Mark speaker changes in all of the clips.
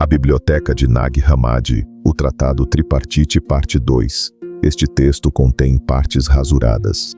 Speaker 1: A Biblioteca de Nag Hammadi, o Tratado Tripartite Parte 2. Este texto contém partes rasuradas.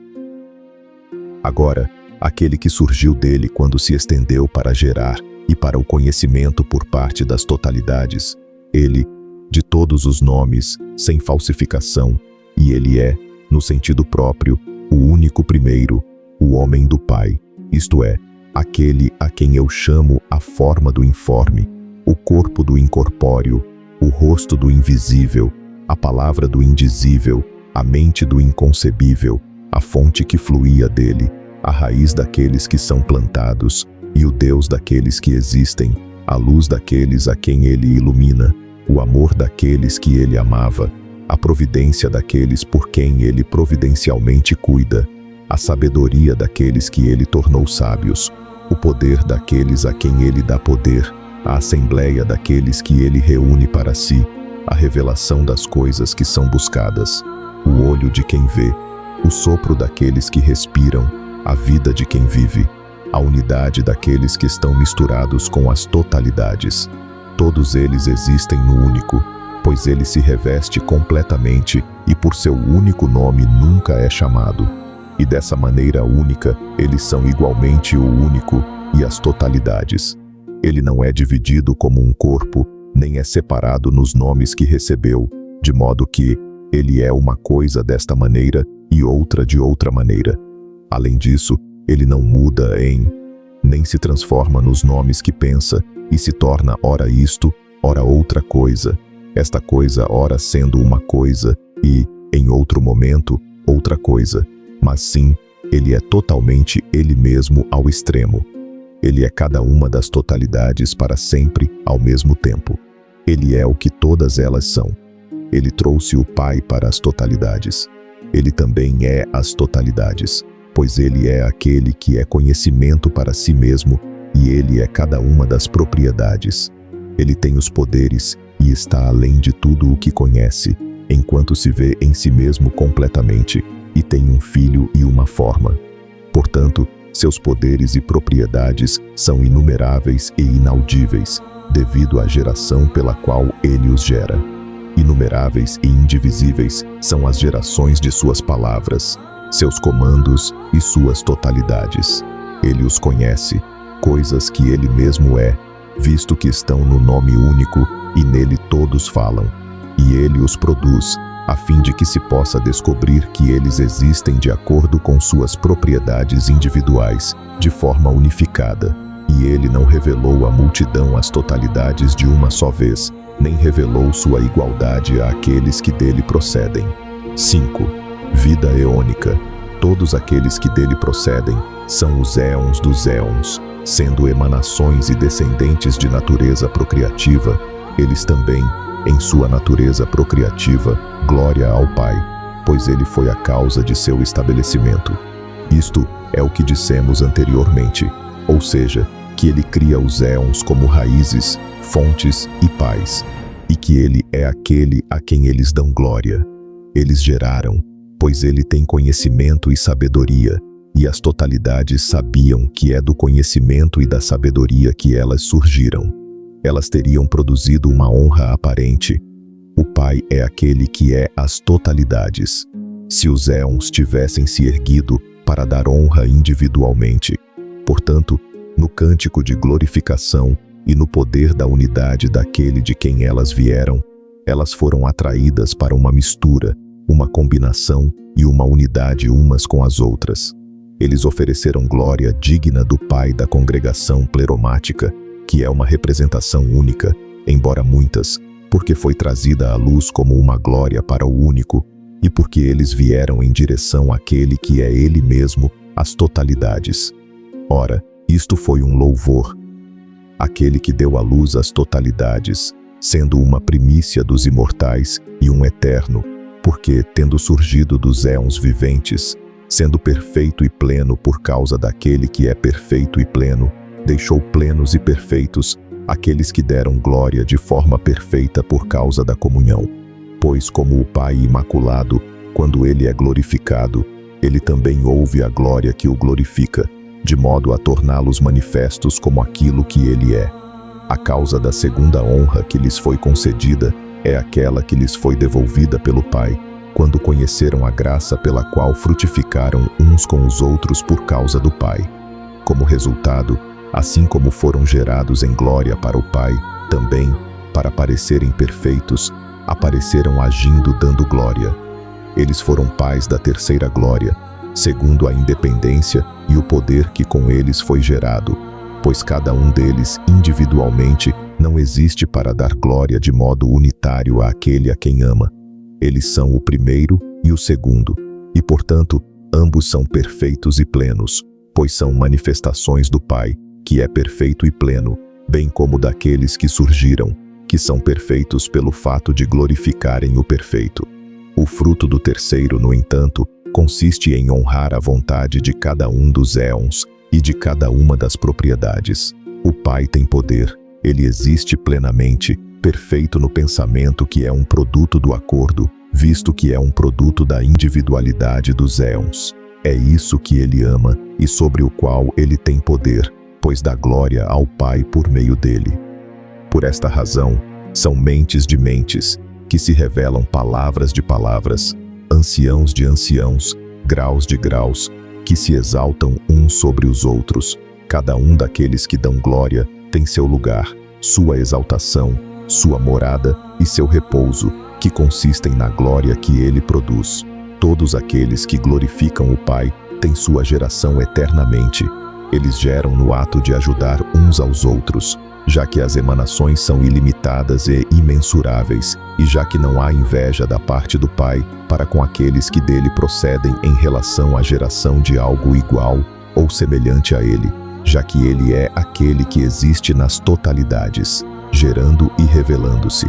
Speaker 1: Agora, aquele que surgiu dele quando se estendeu para gerar e para o conhecimento por parte das totalidades, ele, de todos os nomes, sem falsificação, e ele é, no sentido próprio, o único primeiro, o homem do Pai, isto é, aquele a quem eu chamo a forma do informe, o corpo do incorpóreo, o rosto do invisível, a palavra do indizível, a mente do inconcebível, a fonte que fluía dele, a raiz daqueles que são plantados, e o Deus daqueles que existem, a luz daqueles a quem ele ilumina, o amor daqueles que ele amava, a providência daqueles por quem ele providencialmente cuida, a sabedoria daqueles que ele tornou sábios, o poder daqueles a quem ele dá poder, a assembleia daqueles que ele reúne para si, a revelação das coisas que são buscadas, o olho de quem vê, o sopro daqueles que respiram, a vida de quem vive, a unidade daqueles que estão misturados com as totalidades. Todos eles existem no único, pois ele se reveste completamente e por seu único nome nunca é chamado. E dessa maneira única, eles são igualmente o único e as totalidades. Ele não é dividido como um corpo, nem é separado nos nomes que recebeu, de modo que ele é uma coisa desta maneira e outra de outra maneira. Além disso, ele não muda nem se transforma nos nomes que pensa e se torna ora isto, ora outra coisa, esta coisa ora sendo uma coisa e, em outro momento, outra coisa, mas sim, ele é totalmente ele mesmo ao extremo. Ele é cada uma das totalidades para sempre, ao mesmo tempo. Ele é o que todas elas são. Ele trouxe o Pai para as totalidades. Ele também é as totalidades, pois ele é aquele que é conhecimento para si mesmo, e ele é cada uma das propriedades. Ele tem os poderes e está além de tudo o que conhece, enquanto se vê em si mesmo completamente, e tem um filho e uma forma. Portanto, seus poderes e propriedades são inumeráveis e inaudíveis, devido à geração pela qual ele os gera. Inumeráveis e indivisíveis são as gerações de suas palavras, seus comandos e suas totalidades. Ele os conhece, coisas que ele mesmo é, visto que estão no nome único e nele todos falam. E ele os produz, a fim de que se possa descobrir que eles existem de acordo com suas propriedades individuais, de forma unificada. E ele não revelou à multidão as totalidades de uma só vez, nem revelou sua igualdade àqueles que dele procedem. 5. Vida eônica. Todos aqueles que dele procedem são os éons dos éons, sendo emanações e descendentes de natureza procriativa, eles também, em sua natureza procriativa, glória ao Pai, pois ele foi a causa de seu estabelecimento. Isto é o que dissemos anteriormente, ou seja, que ele cria os éons como raízes, fontes e pais, e que ele é aquele a quem eles dão glória. Eles geraram, pois ele tem conhecimento e sabedoria, e as totalidades sabiam que é do conhecimento e da sabedoria que elas surgiram. Elas teriam produzido uma honra aparente. O Pai é aquele que é as totalidades. Se os éons tivessem se erguido para dar honra individualmente, portanto, no cântico de glorificação e no poder da unidade daquele de quem elas vieram, elas foram atraídas para uma mistura, uma combinação e uma unidade umas com as outras. Eles ofereceram glória digna do Pai da congregação pleromática, que é uma representação única, embora muitas, porque foi trazida à luz como uma glória para o único, e porque eles vieram em direção àquele que é ele mesmo, as totalidades. Ora, isto foi um louvor. Aquele que deu à luz as totalidades, sendo uma primícia dos imortais e um eterno, porque, tendo surgido dos éons viventes, sendo perfeito e pleno por causa daquele que é perfeito e pleno, deixou plenos e perfeitos aqueles que deram glória de forma perfeita por causa da comunhão. Pois como o Pai imaculado, quando ele é glorificado, ele também ouve a glória que o glorifica, de modo a torná-los manifestos como aquilo que ele é. A causa da segunda honra que lhes foi concedida é aquela que lhes foi devolvida pelo Pai, quando conheceram a graça pela qual frutificaram uns com os outros por causa do Pai. Como resultado, assim como foram gerados em glória para o Pai, também, para parecerem perfeitos, apareceram agindo dando glória. Eles foram pais da terceira glória, segundo a independência e o poder que com eles foi gerado, pois cada um deles individualmente não existe para dar glória de modo unitário àquele a quem ama. Eles são o primeiro e o segundo, e portanto, ambos são perfeitos e plenos, pois são manifestações do Pai, que é perfeito e pleno, bem como daqueles que surgiram, que são perfeitos pelo fato de glorificarem o perfeito. O fruto do terceiro, no entanto, consiste em honrar a vontade de cada um dos éons e de cada uma das propriedades. O Pai tem poder, ele existe plenamente, perfeito no pensamento que é um produto do acordo, visto que é um produto da individualidade dos éons. É isso que ele ama e sobre o qual ele tem poder, pois dá glória ao Pai por meio dele. Por esta razão, são mentes de mentes, que se revelam palavras de palavras, anciãos de anciãos, graus de graus, que se exaltam uns sobre os outros. Cada um daqueles que dão glória tem seu lugar, sua exaltação, sua morada e seu repouso, que consistem na glória que ele produz. Todos aqueles que glorificam o Pai têm sua geração eternamente. Eles geram no ato de ajudar uns aos outros, já que as emanações são ilimitadas e imensuráveis, e já que não há inveja da parte do Pai para com aqueles que dele procedem em relação à geração de algo igual ou semelhante a ele, já que ele é aquele que existe nas totalidades, gerando e revelando-se.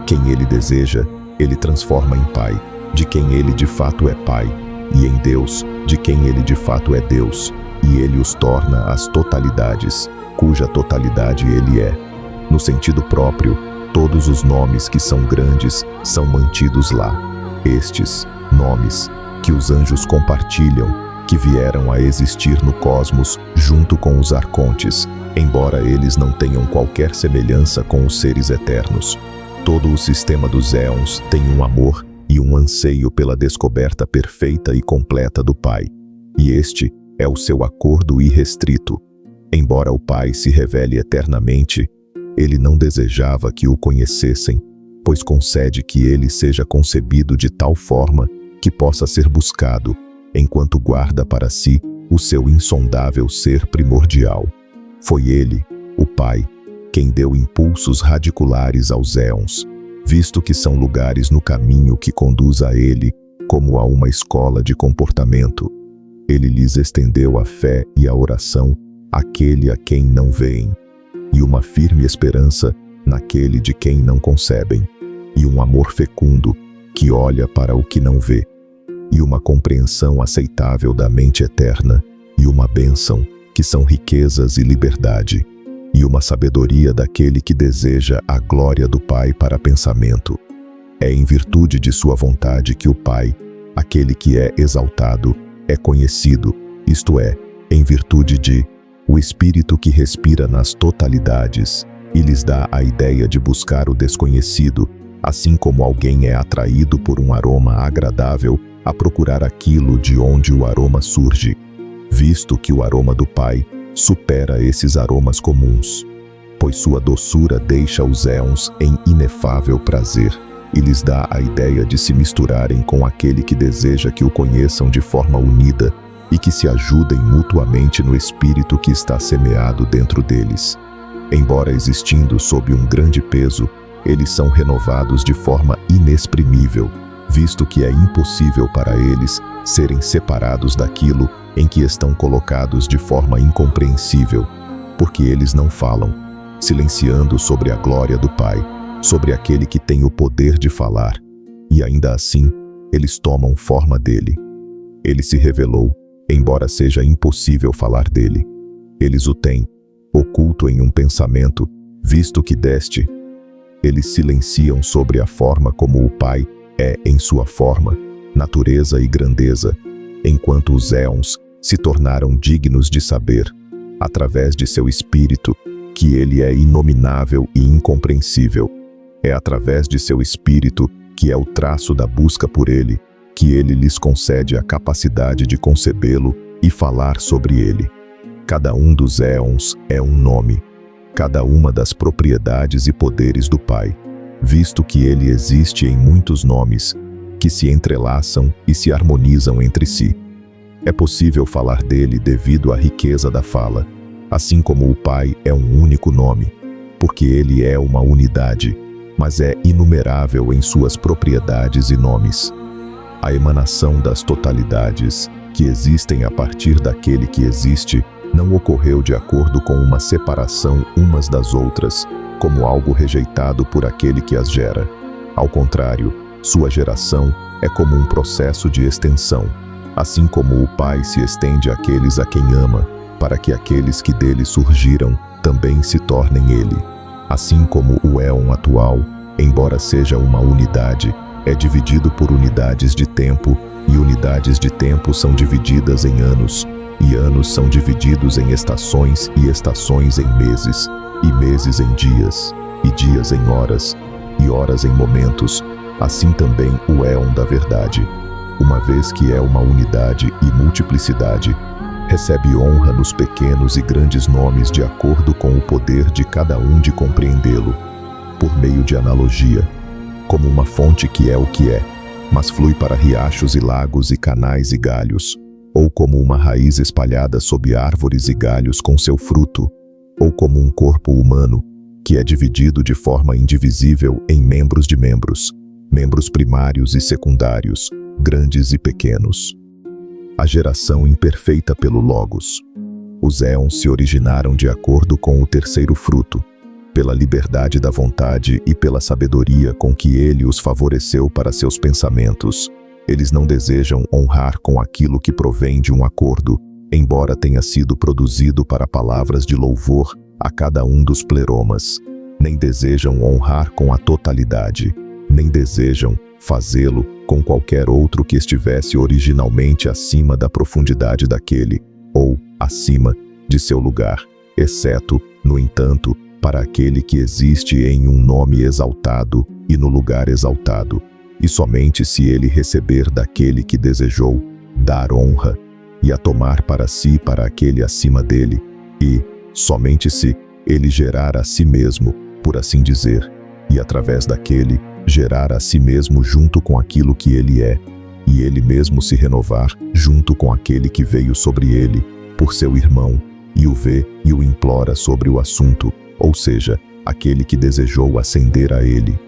Speaker 1: Quem ele deseja, ele transforma em Pai, de quem ele de fato é Pai, e em Deus, de quem ele de fato é Deus, e ele os torna as totalidades, cuja totalidade ele é. No sentido próprio, todos os nomes que são grandes são mantidos lá. Estes nomes, que os anjos compartilham, que vieram a existir no cosmos junto com os arcontes, embora eles não tenham qualquer semelhança com os seres eternos. Todo o sistema dos éons tem um amor e um anseio pela descoberta perfeita e completa do Pai, e este é o seu acordo irrestrito. Embora o Pai se revele eternamente, ele não desejava que o conhecessem, pois concede que ele seja concebido de tal forma que possa ser buscado, enquanto guarda para si o seu insondável ser primordial. Foi ele, o Pai, quem deu impulsos radiculares aos éons, visto que são lugares no caminho que conduz a ele, como a uma escola de comportamento. Ele lhes estendeu a fé e a oração àquele a quem não veem, e uma firme esperança naquele de quem não concebem, e um amor fecundo que olha para o que não vê, e uma compreensão aceitável da mente eterna, e uma bênção que são riquezas e liberdade, e uma sabedoria daquele que deseja a glória do Pai para pensamento. É em virtude de sua vontade que o Pai, aquele que é exaltado, é conhecido, isto é, em virtude de o Espírito que respira nas totalidades e lhes dá a ideia de buscar o desconhecido, assim como alguém é atraído por um aroma agradável a procurar aquilo de onde o aroma surge, visto que o aroma do Pai supera esses aromas comuns, pois sua doçura deixa os éons em inefável prazer e lhes dá a ideia de se misturarem com aquele que deseja que o conheçam de forma unida e que se ajudem mutuamente no espírito que está semeado dentro deles. Embora existindo sob um grande peso, eles são renovados de forma inexprimível, visto que é impossível para eles serem separados daquilo em que estão colocados de forma incompreensível, porque eles não falam, silenciando sobre a glória do Pai, sobre aquele que tem o poder de falar, e ainda assim, eles tomam forma dele. Ele se revelou, embora seja impossível falar dele. Eles o têm, oculto em um pensamento, visto que deste. Eles silenciam sobre a forma como o Pai é em sua forma, natureza e grandeza, enquanto os éons se tornaram dignos de saber, através de seu espírito, que ele é inominável e incompreensível. É através de seu espírito, que é o traço da busca por ele, que ele lhes concede a capacidade de concebê-lo e falar sobre ele. Cada um dos éons é um nome, cada uma das propriedades e poderes do Pai, visto que ele existe em muitos nomes, que se entrelaçam e se harmonizam entre si. É possível falar dele devido à riqueza da fala, assim como o Pai é um único nome, porque ele é uma unidade, mas é inumerável em suas propriedades e nomes. A emanação das totalidades, que existem a partir daquele que existe, não ocorreu de acordo com uma separação umas das outras, como algo rejeitado por aquele que as gera. Ao contrário, sua geração é como um processo de extensão, assim como o Pai se estende àqueles a quem ama, para que aqueles que dele surgiram também se tornem ele. Assim como o éon atual, embora seja uma unidade, é dividido por unidades de tempo, e unidades de tempo são divididas em anos, e anos são divididos em estações, e estações em meses, e meses em dias, e dias em horas, e horas em momentos, assim também o éon da verdade, uma vez que é uma unidade e multiplicidade, recebe honra nos pequenos e grandes nomes de acordo com o poder de cada um de compreendê-lo, por meio de analogia, como uma fonte que é o que é, mas flui para riachos e lagos e canais e galhos, ou como uma raiz espalhada sob árvores e galhos com seu fruto, ou como um corpo humano, que é dividido de forma indivisível em membros de membros, membros primários e secundários, grandes e pequenos. A geração imperfeita pelo Logos. Os éons se originaram de acordo com o terceiro fruto, pela liberdade da vontade e pela sabedoria com que ele os favoreceu para seus pensamentos. Eles não desejam honrar com aquilo que provém de um acordo, embora tenha sido produzido para palavras de louvor a cada um dos pleromas. Nem desejam honrar com a totalidade, nem desejam fazê-lo com qualquer outro que estivesse originalmente acima da profundidade daquele, ou acima de seu lugar, exceto, no entanto, para aquele que existe em um nome exaltado e no lugar exaltado, e somente se ele receber daquele que desejou dar honra, e a tomar para si para aquele acima dele, e, somente se ele gerar a si mesmo, por assim dizer, e através daquele, gerar a si mesmo junto com aquilo que ele é, e ele mesmo se renovar junto com aquele que veio sobre ele, por seu irmão, e o vê e o implora sobre o assunto, ou seja, aquele que desejou ascender a ele.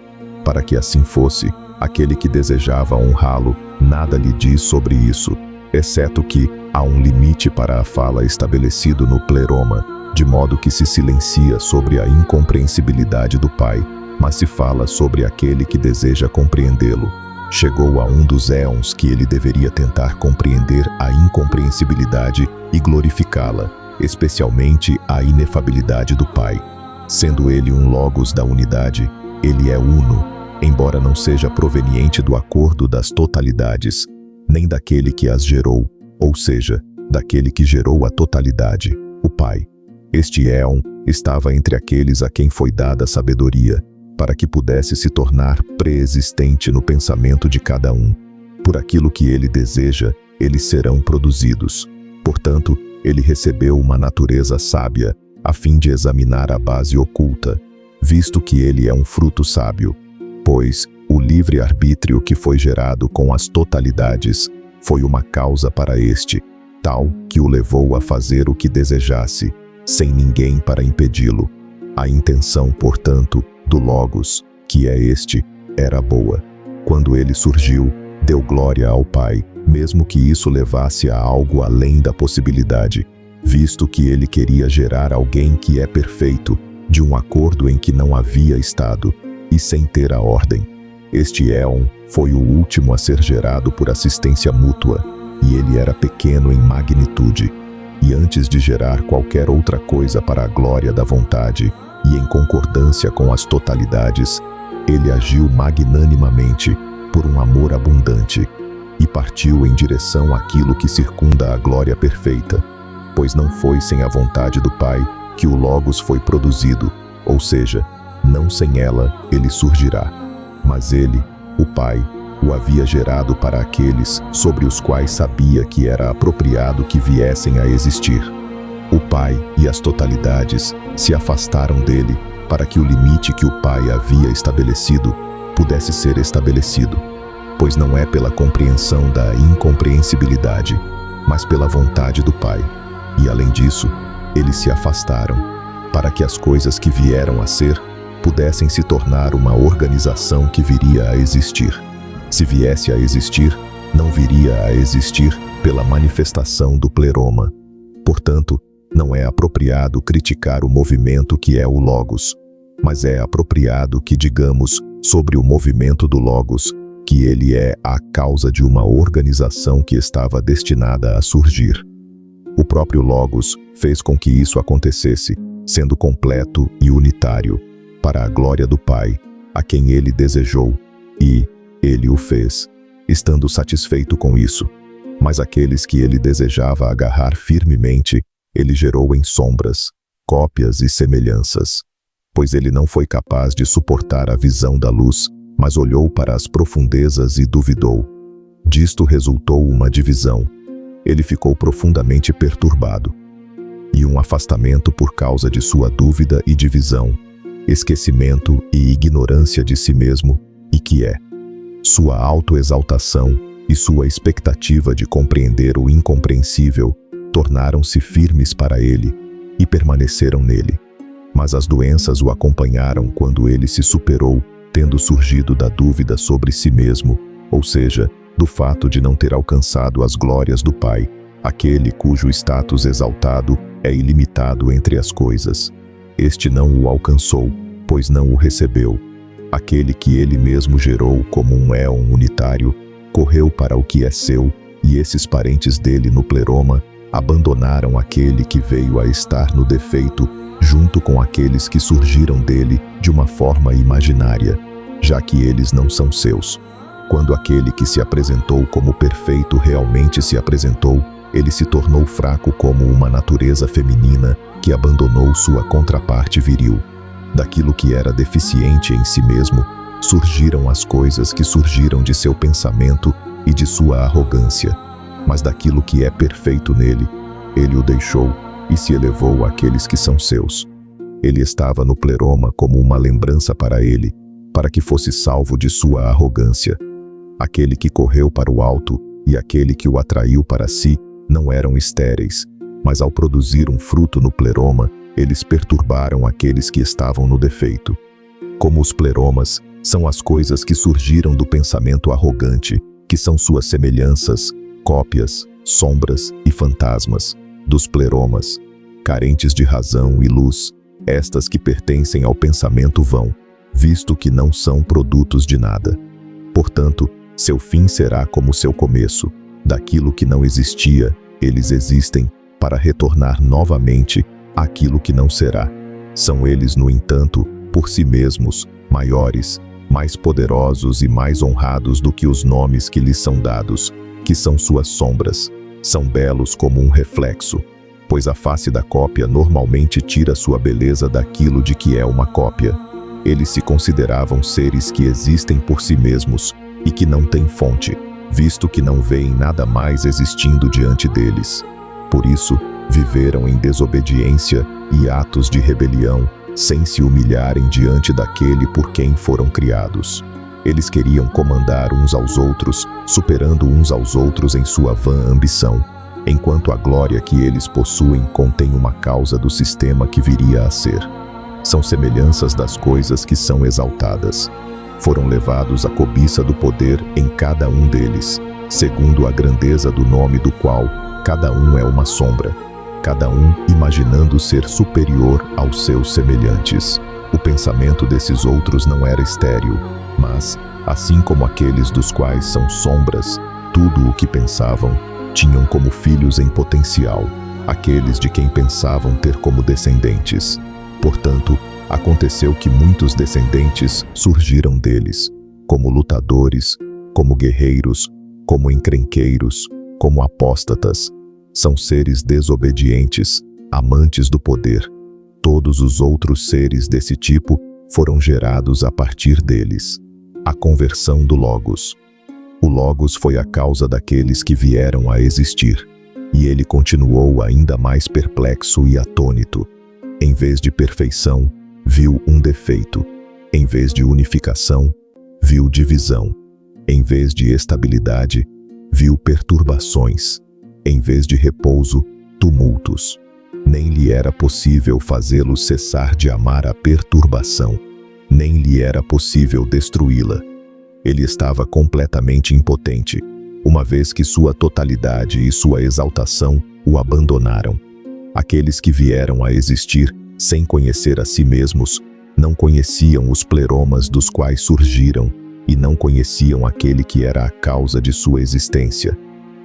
Speaker 1: Para que assim fosse, aquele que desejava honrá-lo, nada lhe diz sobre isso, exceto que há um limite para a fala estabelecido no pleroma, de modo que se silencia sobre a incompreensibilidade do Pai, mas se fala sobre aquele que deseja compreendê-lo. Chegou a um dos éons que ele deveria tentar compreender a incompreensibilidade e glorificá-la, especialmente a inefabilidade do Pai. Sendo ele um logos da unidade, ele é uno, embora não seja proveniente do acordo das totalidades, nem daquele que as gerou, ou seja, daquele que gerou a totalidade, o Pai. Este éon estava entre aqueles a quem foi dada sabedoria, para que pudesse se tornar pré-existente no pensamento de cada um. Por aquilo que ele deseja, eles serão produzidos. Portanto, ele recebeu uma natureza sábia, a fim de examinar a base oculta, visto que ele é um fruto sábio. Pois o livre-arbítrio que foi gerado com as totalidades foi uma causa para este, tal que o levou a fazer o que desejasse, sem ninguém para impedi-lo. A intenção, portanto, do Logos, que é este, era boa. Quando ele surgiu, deu glória ao Pai, mesmo que isso levasse a algo além da possibilidade, visto que ele queria gerar alguém que é perfeito, de um acordo em que não havia estado, e sem ter a ordem. Este éon foi o último a ser gerado por assistência mútua, e ele era pequeno em magnitude, e antes de gerar qualquer outra coisa para a glória da vontade, e em concordância com as totalidades, ele agiu magnanimamente por um amor abundante, e partiu em direção àquilo que circunda a glória perfeita, pois não foi sem a vontade do Pai que o Logos foi produzido, ou seja, não sem ela ele surgirá. Mas ele, o Pai, o havia gerado para aqueles sobre os quais sabia que era apropriado que viessem a existir. O Pai e as totalidades se afastaram dele para que o limite que o Pai havia estabelecido pudesse ser estabelecido, pois não é pela compreensão da incompreensibilidade, mas pela vontade do Pai. E além disso, eles se afastaram para que as coisas que vieram a ser pudessem se tornar uma organização que viria a existir. Se viesse a existir, não viria a existir pela manifestação do pleroma. Portanto, não é apropriado criticar o movimento que é o Logos, mas é apropriado que digamos sobre o movimento do Logos que ele é a causa de uma organização que estava destinada a surgir. O próprio Logos fez com que isso acontecesse, sendo completo e unitário, para a glória do Pai, a quem ele desejou, e ele o fez, estando satisfeito com isso. Mas aqueles que ele desejava agarrar firmemente, ele gerou em sombras, cópias e semelhanças. Pois ele não foi capaz de suportar a visão da luz, mas olhou para as profundezas e duvidou. Disto resultou uma divisão. Ele ficou profundamente perturbado. E um afastamento por causa de sua dúvida e divisão, esquecimento e ignorância de si mesmo, e que é sua autoexaltação e sua expectativa de compreender o incompreensível, tornaram-se firmes para ele e permaneceram nele. Mas as doenças o acompanharam quando ele se superou, tendo surgido da dúvida sobre si mesmo, ou seja, do fato de não ter alcançado as glórias do Pai, aquele cujo status exaltado é ilimitado entre as coisas. Este não o alcançou, pois não o recebeu. Aquele que ele mesmo gerou como um éon unitário, correu para o que é seu, e esses parentes dele no pleroma abandonaram aquele que veio a estar no defeito, junto com aqueles que surgiram dele de uma forma imaginária, já que eles não são seus. Quando aquele que se apresentou como perfeito realmente se apresentou, ele se tornou fraco como uma natureza feminina que abandonou sua contraparte viril. Daquilo que era deficiente em si mesmo, surgiram as coisas que surgiram de seu pensamento e de sua arrogância. Mas daquilo que é perfeito nele, ele o deixou e se elevou àqueles que são seus. Ele estava no pleroma como uma lembrança para ele, para que fosse salvo de sua arrogância. Aquele que correu para o alto e aquele que o atraiu para si não eram estéreis, mas ao produzir um fruto no pleroma, eles perturbaram aqueles que estavam no defeito. Como os pleromas são as coisas que surgiram do pensamento arrogante, que são suas semelhanças, cópias, sombras e fantasmas, dos pleromas, carentes de razão e luz, estas que pertencem ao pensamento vão, visto que não são produtos de nada. Portanto, seu fim será como seu começo. Daquilo que não existia, eles existem, para retornar novamente àquilo que não será. São eles, no entanto, por si mesmos, maiores, mais poderosos e mais honrados do que os nomes que lhes são dados, que são suas sombras. São belos como um reflexo, pois a face da cópia normalmente tira sua beleza daquilo de que é uma cópia. Eles se consideravam seres que existem por si mesmos e que não têm fonte, visto que não veem nada mais existindo diante deles. Por isso, viveram em desobediência e atos de rebelião, sem se humilharem diante daquele por quem foram criados. Eles queriam comandar uns aos outros, superando uns aos outros em sua vã ambição, enquanto a glória que eles possuem contém uma causa do sistema que viria a ser. São semelhanças das coisas que são exaltadas. Foram levados à cobiça do poder em cada um deles, segundo a grandeza do nome do qual cada um é uma sombra, cada um imaginando ser superior aos seus semelhantes. O pensamento desses outros não era estéril, mas, assim como aqueles dos quais são sombras, tudo o que pensavam, tinham como filhos em potencial, aqueles de quem pensavam ter como descendentes. Portanto, aconteceu que muitos descendentes surgiram deles, como lutadores, como guerreiros, como encrenqueiros, como apóstatas. São seres desobedientes, amantes do poder. Todos os outros seres desse tipo foram gerados a partir deles. A conversão do Logos. O Logos foi a causa daqueles que vieram a existir, e ele continuou ainda mais perplexo e atônito. Em vez de perfeição, viu um defeito. Em vez de unificação, viu divisão. Em vez de estabilidade, viu perturbações. Em vez de repouso, tumultos. Nem lhe era possível fazê-lo cessar de amar a perturbação. Nem lhe era possível destruí-la. Ele estava completamente impotente, uma vez que sua totalidade e sua exaltação o abandonaram. Aqueles que vieram a existir sem conhecer a si mesmos, não conheciam os pleromas dos quais surgiram e não conheciam aquele que era a causa de sua existência.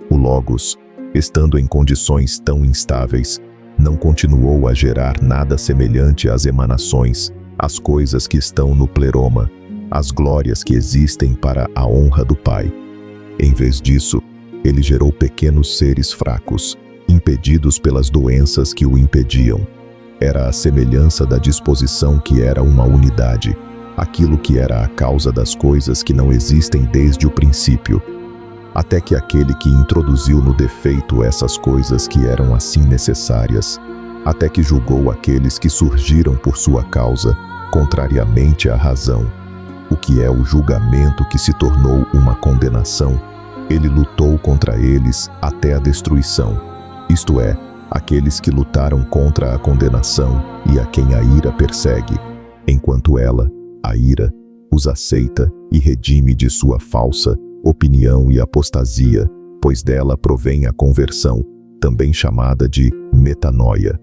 Speaker 1: O Logos, estando em condições tão instáveis, não continuou a gerar nada semelhante às emanações, às coisas que estão no pleroma, às glórias que existem para a honra do Pai. Em vez disso, ele gerou pequenos seres fracos, impedidos pelas doenças que o impediam. Era a semelhança da disposição que era uma unidade, aquilo que era a causa das coisas que não existem desde o princípio, até que aquele que introduziu no defeito essas coisas que eram assim necessárias, até que julgou aqueles que surgiram por sua causa, contrariamente à razão, o que é o julgamento que se tornou uma condenação, ele lutou contra eles até a destruição, isto é, aqueles que lutaram contra a condenação e a quem a ira persegue, enquanto ela, a ira, os aceita e redime de sua falsa opinião e apostasia, pois dela provém a conversão, também chamada de metanoia.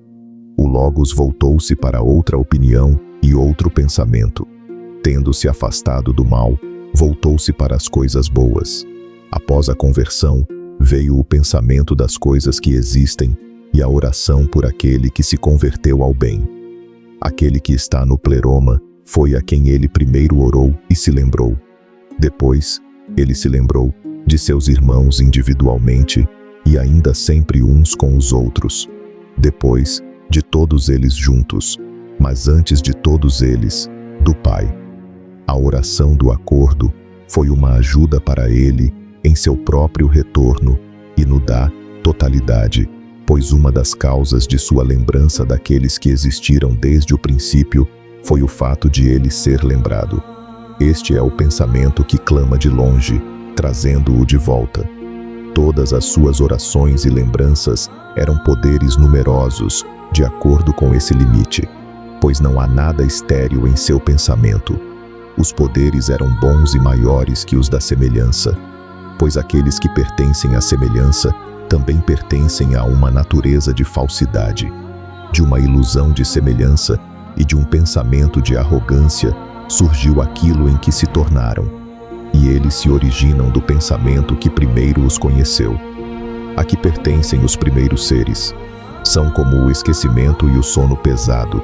Speaker 1: O Logos voltou-se para outra opinião e outro pensamento. Tendo se afastado do mal, voltou-se para as coisas boas. Após a conversão, veio o pensamento das coisas que existem e a oração por aquele que se converteu ao bem. Aquele que está no pleroma foi a quem ele primeiro orou e se lembrou. Depois, ele se lembrou de seus irmãos individualmente e ainda sempre uns com os outros. Depois, de todos eles juntos, mas antes de todos eles, do Pai. A oração do acordo foi uma ajuda para ele em seu próprio retorno e no da totalidade, pois uma das causas de sua lembrança daqueles que existiram desde o princípio foi o fato de ele ser lembrado. Este é o pensamento que clama de longe, trazendo-o de volta. Todas as suas orações e lembranças eram poderes numerosos, de acordo com esse limite, pois não há nada estéril em seu pensamento. Os poderes eram bons e maiores que os da semelhança, pois aqueles que pertencem à semelhança também pertencem a uma natureza de falsidade, de uma ilusão de semelhança e de um pensamento de arrogância surgiu aquilo em que se tornaram, e eles se originam do pensamento que primeiro os conheceu. A que pertencem os primeiros seres. São como o esquecimento e o sono pesado.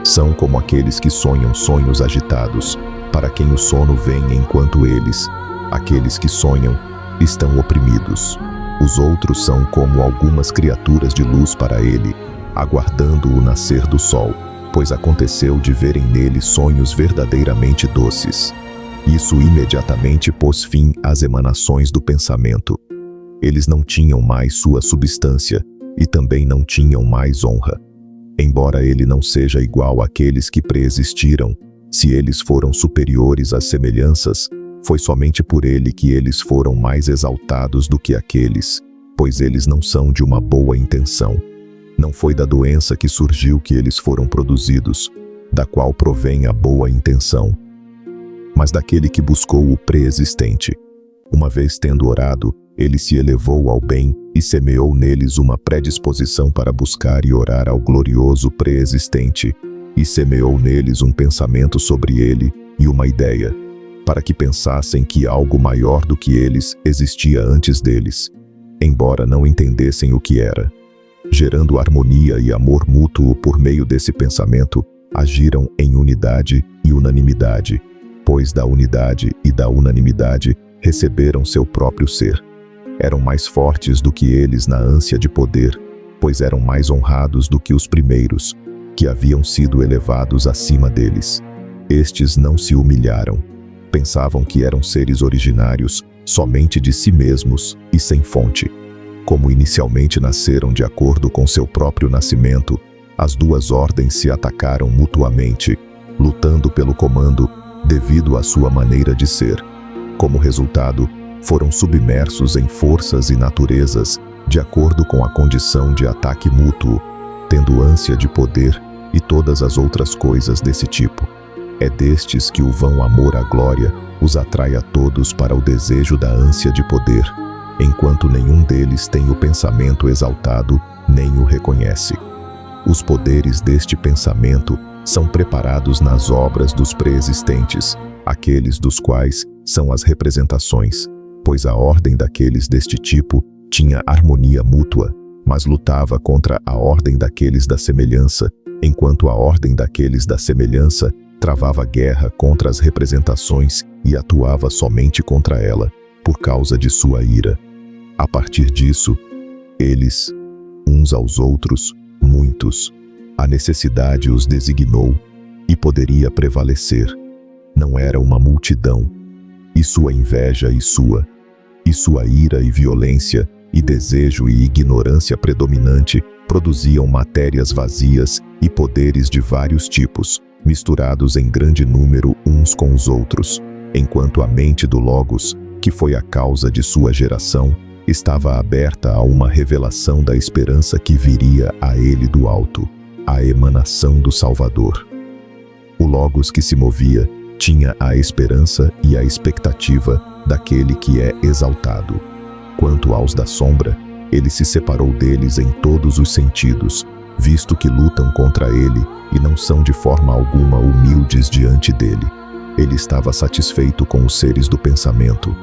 Speaker 1: São como aqueles que sonham sonhos agitados, para quem o sono vem enquanto eles, aqueles que sonham, estão oprimidos. Os outros são como algumas criaturas de luz para ele, aguardando o nascer do sol, pois aconteceu de verem nele sonhos verdadeiramente doces. Isso imediatamente pôs fim às emanações do pensamento. Eles não tinham mais sua substância e também não tinham mais honra. Embora ele não seja igual àqueles que preexistiram, se eles foram superiores às semelhanças, foi somente por ele que eles foram mais exaltados do que aqueles, pois eles não são de uma boa intenção. Não foi da doença que surgiu que eles foram produzidos, da qual provém a boa intenção, mas daquele que buscou o preexistente. Uma vez tendo orado, ele se elevou ao bem e semeou neles uma predisposição para buscar e orar ao glorioso preexistente, e semeou neles um pensamento sobre ele e uma ideia, para que pensassem que algo maior do que eles existia antes deles, embora não entendessem o que era. Gerando harmonia e amor mútuo por meio desse pensamento, agiram em unidade e unanimidade, pois da unidade e da unanimidade receberam seu próprio ser. Eram mais fortes do que eles na ânsia de poder, pois eram mais honrados do que os primeiros, que haviam sido elevados acima deles. Estes não se humilharam. Pensavam que eram seres originários somente de si mesmos e sem fonte. Como inicialmente nasceram de acordo com seu próprio nascimento, as duas ordens se atacaram mutuamente, lutando pelo comando devido à sua maneira de ser. Como resultado, foram submersos em forças e naturezas de acordo com a condição de ataque mútuo, tendo ânsia de poder e todas as outras coisas desse tipo. É destes que o vão amor à glória os atrai a todos para o desejo da ânsia de poder, enquanto nenhum deles tem o pensamento exaltado nem o reconhece. Os poderes deste pensamento são preparados nas obras dos pré-existentes, aqueles dos quais são as representações, pois a ordem daqueles deste tipo tinha harmonia mútua, mas lutava contra a ordem daqueles da semelhança, enquanto a ordem daqueles da semelhança travava guerra contra as representações e atuava somente contra ela, por causa de sua ira. A partir disso, eles, uns aos outros, muitos, a necessidade os designou e poderia prevalecer. Não era uma multidão, e sua inveja e sua ira e violência e desejo e ignorância predominante produziam matérias vazias e poderes de vários tipos, misturados em grande número uns com os outros, enquanto a mente do Logos, que foi a causa de sua geração, estava aberta a uma revelação da esperança que viria a ele do alto, a emanação do Salvador. O Logos que se movia tinha a esperança e a expectativa daquele que é exaltado. Quanto aos da sombra, ele se separou deles em todos os sentidos, visto que lutam contra ele e não são de forma alguma humildes diante dele. Ele estava satisfeito com os seres do pensamento.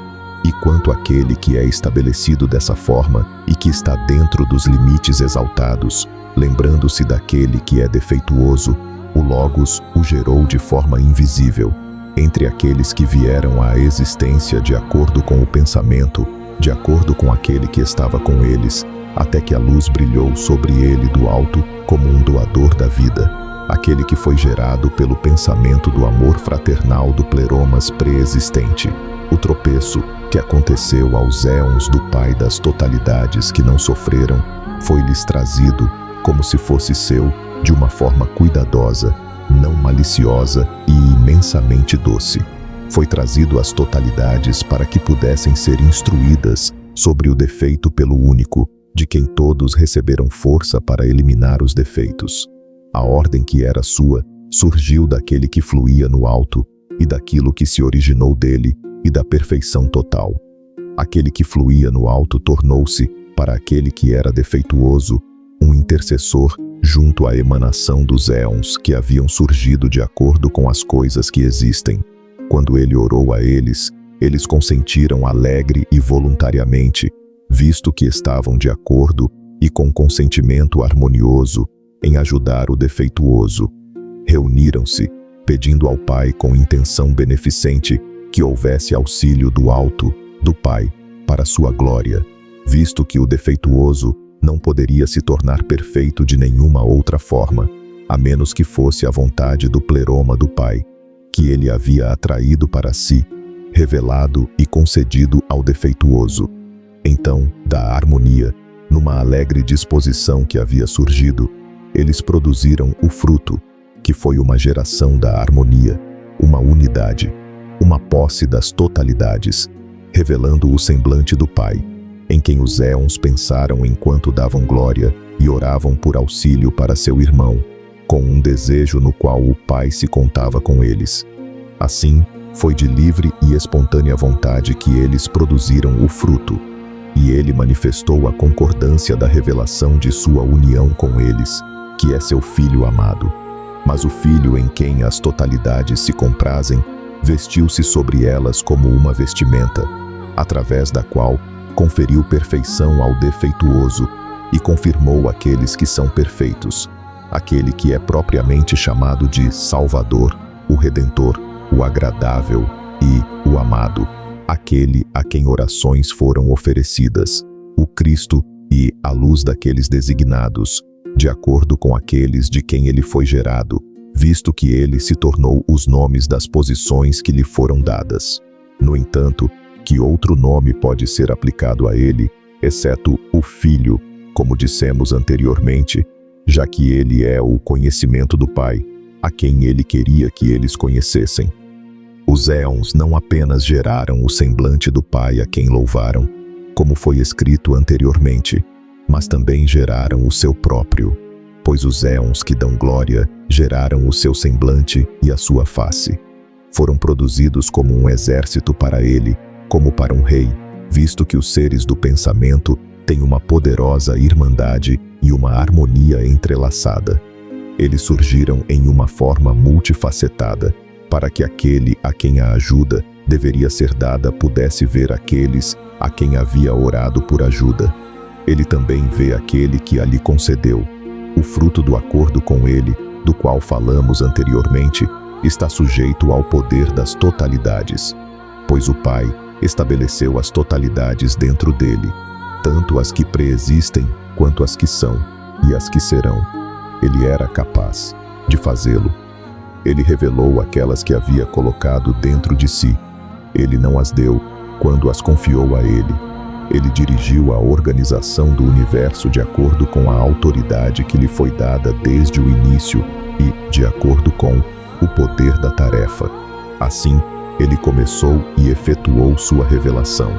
Speaker 1: E quanto àquele que é estabelecido dessa forma e que está dentro dos limites exaltados, lembrando-se daquele que é defeituoso, o Logos o gerou de forma invisível, entre aqueles que vieram à existência de acordo com o pensamento, de acordo com aquele que estava com eles, até que a luz brilhou sobre ele do alto como um doador da vida, aquele que foi gerado pelo pensamento do amor fraternal do Pleromas pré-existente. O tropeço que aconteceu aos éons do Pai das totalidades que não sofreram, foi-lhes trazido como se fosse seu, de uma forma cuidadosa, não maliciosa e imensamente doce. Foi trazido às totalidades para que pudessem ser instruídas sobre o defeito pelo único, de quem todos receberam força para eliminar os defeitos. A ordem que era sua surgiu daquele que fluía no alto e daquilo que se originou dele e da perfeição total. Aquele que fluía no alto tornou-se, para aquele que era defeituoso, um intercessor junto à emanação dos éons que haviam surgido de acordo com as coisas que existem. Quando ele orou a eles, eles consentiram alegre e voluntariamente, visto que estavam de acordo e com consentimento harmonioso em ajudar o defeituoso. Reuniram-se, pedindo ao Pai com intenção beneficente que houvesse auxílio do alto, do Pai, para sua glória, visto que o defeituoso não poderia se tornar perfeito de nenhuma outra forma, a menos que fosse a vontade do pleroma do Pai, que ele havia atraído para si, revelado e concedido ao defeituoso. Então, da harmonia, numa alegre disposição que havia surgido, eles produziram o fruto, que foi uma geração da harmonia, uma unidade, uma posse das totalidades, revelando o semblante do Pai, em quem os éons pensaram enquanto davam glória e oravam por auxílio para seu irmão, com um desejo no qual o Pai se contava com eles. Assim, foi de livre e espontânea vontade que eles produziram o fruto, e ele manifestou a concordância da revelação de sua união com eles, que é seu Filho amado. Mas o Filho em quem as totalidades se comprazem, vestiu-se sobre elas como uma vestimenta, através da qual conferiu perfeição ao defeituoso e confirmou aqueles que são perfeitos, aquele que é propriamente chamado de Salvador, o Redentor, o agradável e o amado, aquele a quem orações foram oferecidas, o Cristo e, à luz daqueles designados, de acordo com aqueles de quem ele foi gerado, visto que ele se tornou os nomes das posições que lhe foram dadas. No entanto, que outro nome pode ser aplicado a ele, exceto o Filho, como dissemos anteriormente, já que ele é o conhecimento do Pai, a quem ele queria que eles conhecessem. Os éons não apenas geraram o semblante do Pai a quem louvaram, como foi escrito anteriormente, mas também geraram o seu próprio, pois os éons que dão glória geraram o seu semblante e a sua face. Foram produzidos como um exército para ele, como para um rei, visto que os seres do pensamento têm uma poderosa irmandade e uma harmonia entrelaçada. Eles surgiram em uma forma multifacetada, para que aquele a quem a ajuda deveria ser dada pudesse ver aqueles a quem havia orado por ajuda. Ele também vê aquele que a lhe concedeu. O fruto do acordo com ele, do qual falamos anteriormente, está sujeito ao poder das totalidades, pois o Pai estabeleceu as totalidades dentro dele, tanto as que preexistem quanto as que são e as que serão. Ele era capaz de fazê-lo. Ele revelou aquelas que havia colocado dentro de si. Ele não as deu quando as confiou a ele. Ele dirigiu a organização do universo de acordo com a autoridade que lhe foi dada desde o início e de acordo com o poder da tarefa. Assim, ele começou e efetuou sua revelação.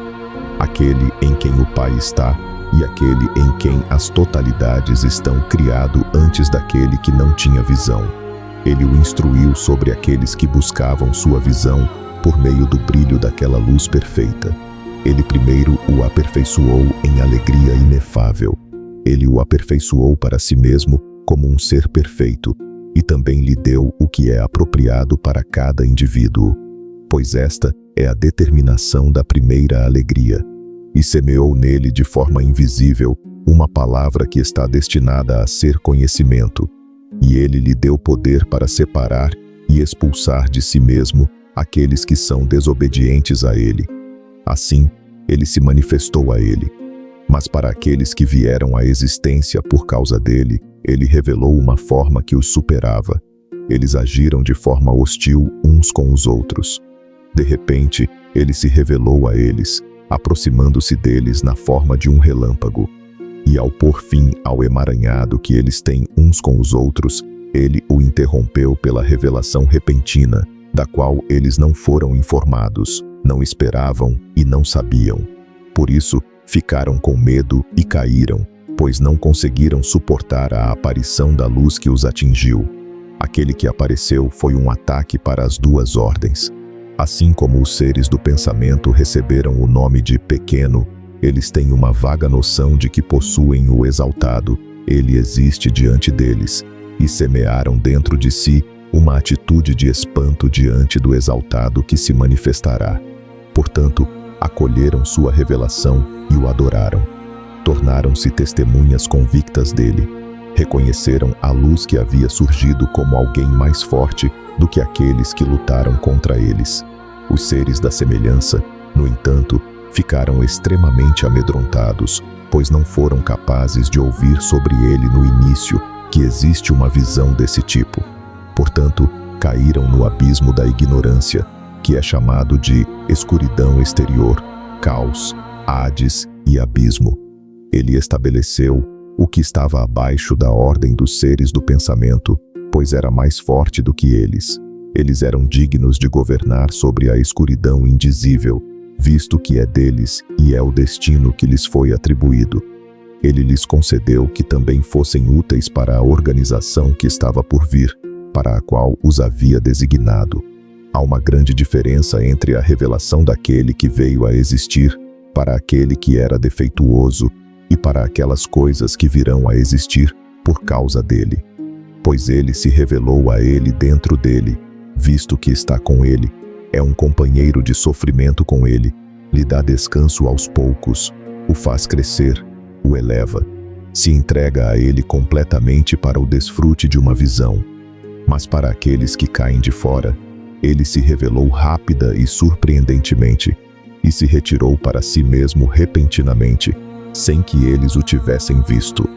Speaker 1: Aquele em quem o Pai está e aquele em quem as totalidades estão criado antes daquele que não tinha visão. Ele o instruiu sobre aqueles que buscavam sua visão por meio do brilho daquela luz perfeita. Ele primeiro o aperfeiçoou em alegria inefável. Ele o aperfeiçoou para si mesmo como um ser perfeito e também lhe deu o que é apropriado para cada indivíduo, pois esta é a determinação da primeira alegria, e semeou nele de forma invisível uma palavra que está destinada a ser conhecimento, e ele lhe deu poder para separar e expulsar de si mesmo aqueles que são desobedientes a ele. Assim, ele se manifestou a ele. Mas para aqueles que vieram à existência por causa dele, ele revelou uma forma que os superava. Eles agiram de forma hostil uns com os outros. De repente, ele se revelou a eles, aproximando-se deles na forma de um relâmpago. E ao pôr fim ao emaranhado que eles têm uns com os outros, ele o interrompeu pela revelação repentina, da qual eles não foram informados, não esperavam e não sabiam. Por isso, ficaram com medo e caíram, pois não conseguiram suportar a aparição da luz que os atingiu. Aquele que apareceu foi um ataque para as duas ordens. Assim como os seres do pensamento receberam o nome de pequeno, eles têm uma vaga noção de que possuem o exaltado, ele existe diante deles, e semearam dentro de si uma atitude de espanto diante do exaltado que se manifestará. Portanto, acolheram sua revelação e o adoraram. Tornaram-se testemunhas convictas dele. Reconheceram a luz que havia surgido como alguém mais forte do que aqueles que lutaram contra eles. Os seres da semelhança, no entanto, ficaram extremamente amedrontados, pois não foram capazes de ouvir sobre ele no início que existe uma visão desse tipo. Portanto, caíram no abismo da ignorância, que é chamado de escuridão exterior, caos, Hades e abismo. Ele estabeleceu o que estava abaixo da ordem dos seres do pensamento, pois era mais forte do que eles. Eles eram dignos de governar sobre a escuridão indizível, visto que é deles e é o destino que lhes foi atribuído. Ele lhes concedeu que também fossem úteis para a organização que estava por vir, para a qual os havia designado. Há uma grande diferença entre a revelação daquele que veio a existir para aquele que era defeituoso e para aquelas coisas que virão a existir por causa dele. Pois ele se revelou a ele dentro dele, visto que está com ele, é um companheiro de sofrimento com ele, lhe dá descanso aos poucos, o faz crescer, o eleva, se entrega a ele completamente para o desfrute de uma visão. Mas para aqueles que caem de fora, ele se revelou rápida e surpreendentemente, e se retirou para si mesmo repentinamente, sem que eles o tivessem visto.